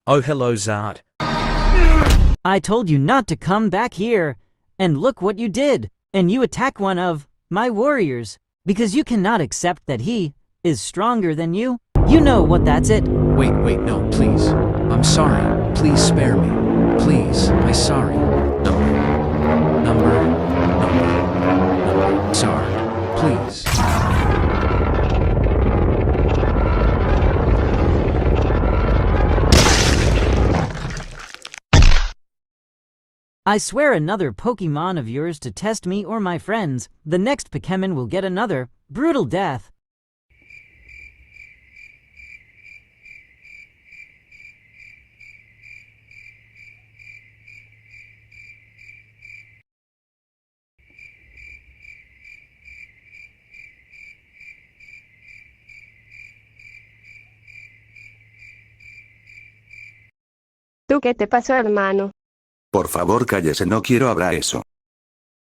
Oh, hello, Zard. I told you not to come back here. And look what you did. And you attack one of my warriors. Because you cannot accept that he is stronger than you. You know what that's it. Wait, no, please. I'm sorry. Please spare me. Please, I'm sorry. Number, zard, please. I swear another Pokemon of yours to test me or my friends. The next Pokemon will get another brutal death. ¿Tú qué te pasó, hermano? Por favor cállese, no quiero hablar eso.